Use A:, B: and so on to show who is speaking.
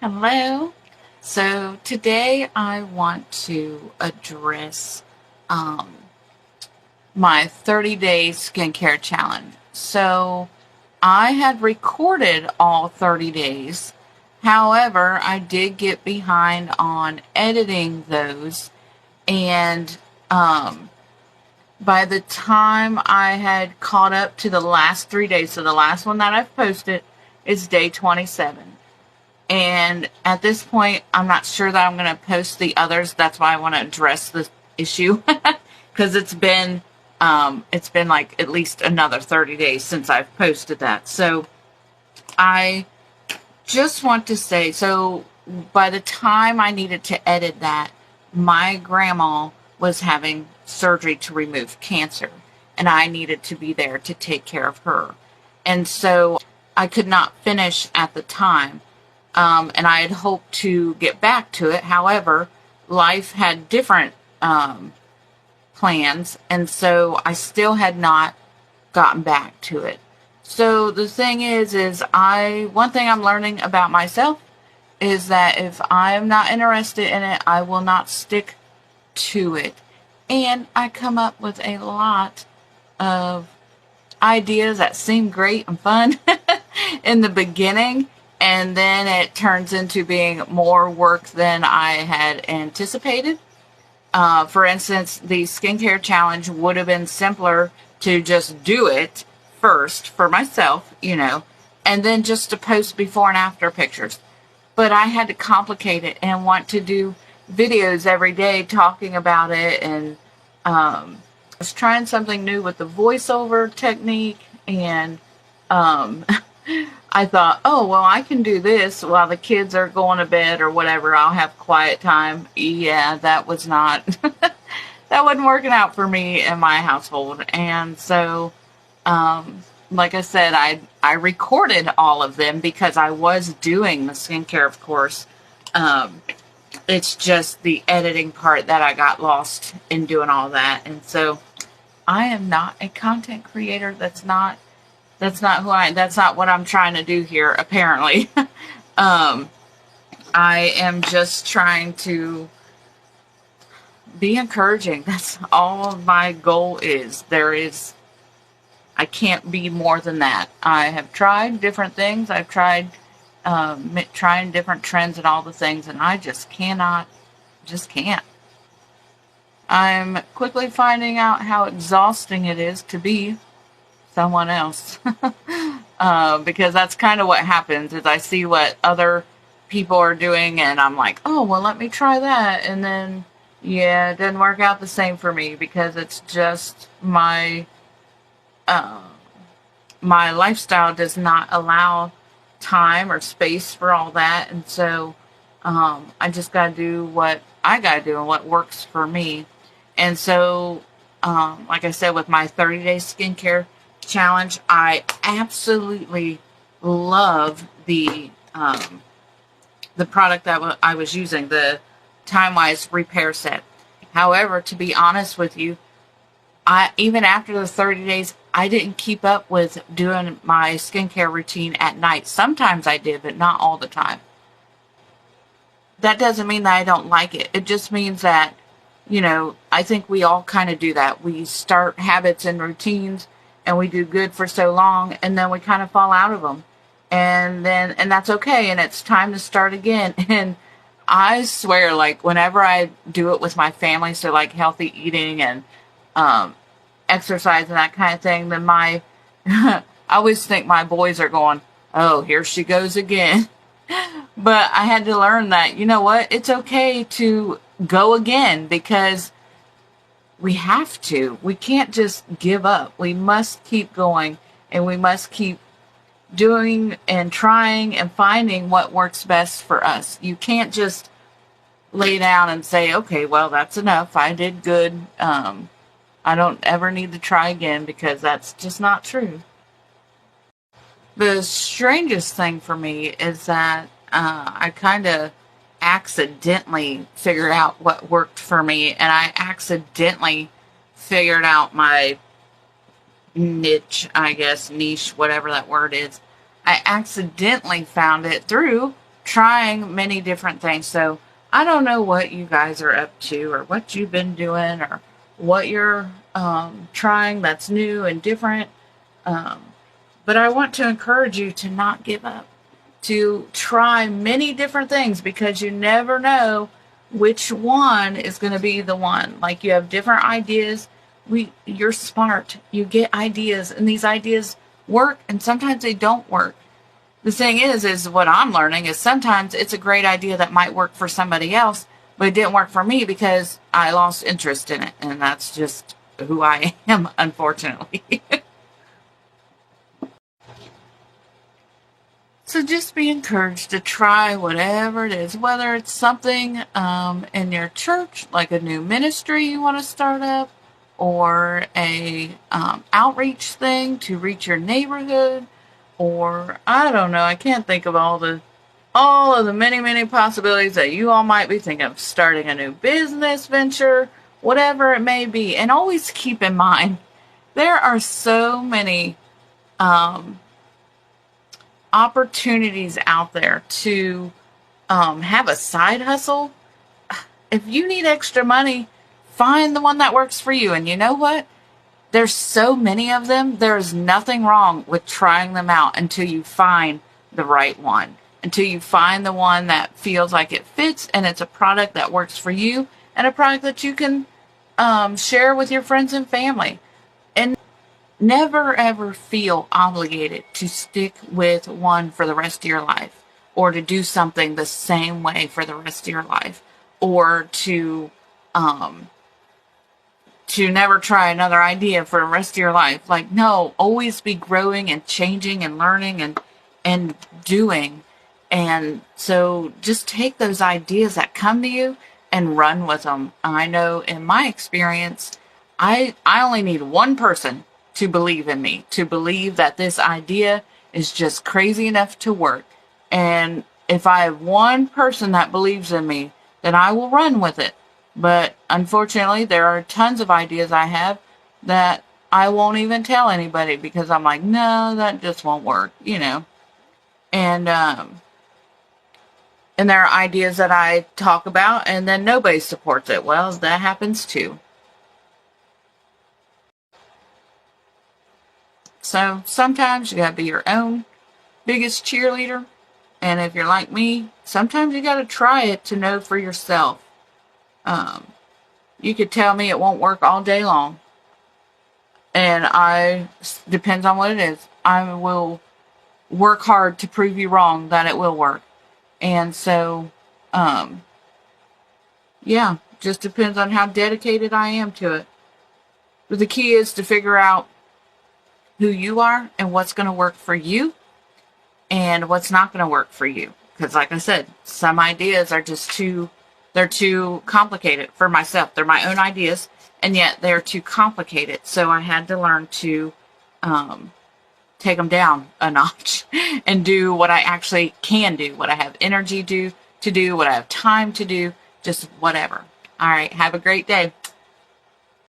A: Hello. So today I want to address um, my 30-day skincare challenge. So I had recorded all 30 days. However, I did get behind on editing those, and um, by the time I had caught up to the last 3 days, so the last one that I've posted is day 27. And at this point, I'm not sure that I'm going to post the others. That's why I want to address the issue because it's been like at least another 30 days since I've posted that. So I just want to say, so by the time I needed to edit that, my grandma was having surgery to remove cancer, and I needed to be there to take care of her. And so I could not finish at the time. And I had hoped to get back to it. However, life had different plans, and so I still had not gotten back to it. So the thing is one thing I'm learning about myself is that if I am not interested in it, I will not stick to it. And I come up with a lot of ideas that seem great and fun in the beginning, and then it turns into being more work than I had anticipated. For instance, the skincare challenge would have been simpler to just do it first for myself, and then just to post before and after pictures. But I had to complicate it and want to do videos every day talking about it, and I was trying something new with the voiceover technique, and I thought, oh, well, I can do this while the kids are going to bed or whatever. I'll have quiet time. Yeah, that was not, that wasn't working out for me in my household. And so, like I said, I recorded all of them because I was doing the skincare, of course. It's just the editing part that I got lost in doing all that. And so I am not a content creator. That's not that's not what I'm trying to do here, apparently. I am just trying to be encouraging. That's all my goal is. I can't be more than that. I have tried different things. I've tried trying different trends and all the things, and I just can't. I'm quickly finding out how exhausting it is to be someone else. Because that's kind of what happens is I see what other people are doing, and I'm like, oh, well, let me try that. And then, yeah, it didn't work out the same for me because it's just my lifestyle does not allow time or space for all that. And so I just got to do what I got to do and what works for me. And so, like I said, with my 30-day skincare challenge, I absolutely love the product that I was using, the TimeWise repair set. However, to be honest with you, even after the 30 days, I didn't keep up with doing my skincare routine at night. Sometimes I did, but not all the time. That doesn't mean that I don't like it. It just means that, I think we all kind of do that. We start habits and routines, and we do good for so long, and then we kind of fall out of them. And that's okay, and it's time to start again. And I swear, like, whenever I do it with my family, so like healthy eating and exercise and that kind of thing, then I always think my boys are going, oh, here she goes again. But I had to learn that, you know what, it's okay to go again, because we have to. We can't just give up. We must keep going, and we must keep doing and trying and finding what works best for us. You can't just lay down and say, okay, well, that's enough. I did good. I don't ever need to try again, because that's just not true. The strangest thing for me is that I kind of accidentally figured out what worked for me, and I accidentally figured out my niche, whatever that word is. I accidentally found it through trying many different things. So I don't know what you guys are up to or what you've been doing or what you're trying that's new and different. But I want to encourage you to not give up, to try many different things, because you never know which one is going to be the one. Like, you have different ideas. You're smart. You get ideas, and these ideas work, and sometimes they don't work. The thing is what I'm learning is sometimes it's a great idea that might work for somebody else, but it didn't work for me because I lost interest in it, and that's just who I am, unfortunately. So just be encouraged to try whatever it is, whether it's something in your church, like a new ministry you want to start up, or a outreach thing to reach your neighborhood, or I don't know. I can't think of all of the many possibilities that you all might be thinking of. Starting a new business venture, whatever it may be, and always keep in mind there are so many opportunities out there to have a side hustle. If you need extra money, find the one that works for you. And you know what? There's so many of them. There's nothing wrong with trying them out until you find the right one, until you find the one that feels like it fits and it's a product that works for you and a product that you can share with your friends and family. And never ever feel obligated to stick with one for the rest of your life, or to do something the same way for the rest of your life, or to never try another idea for the rest of your life. Like, no, always be growing and changing and learning and doing. And so just take those ideas that come to you and run with them. I know in my experience, I only need one person to believe in me, to believe that this idea is just crazy enough to work. And if I have one person that believes in me, then I will run with it. But unfortunately, there are tons of ideas I have that I won't even tell anybody, because I'm like, no, that just won't work, you know. And there are ideas that I talk about and then nobody supports it. Well, that happens too. So sometimes you gotta be your own biggest cheerleader. And if you're like me, sometimes you gotta try it to know for yourself. You could tell me it won't work all day long, and depends on what it is. I will work hard to prove you wrong that it will work. And so, yeah, just depends on how dedicated I am to it. But the key is to figure out who you are and what's going to work for you and what's not going to work for you. Because like I said, some ideas are just they're too complicated for myself. They're my own ideas, and yet they're too complicated. So I had to learn to take them down a notch and do what I actually can do, what I have energy to do, what I have time to do, just whatever. All right, have a great day.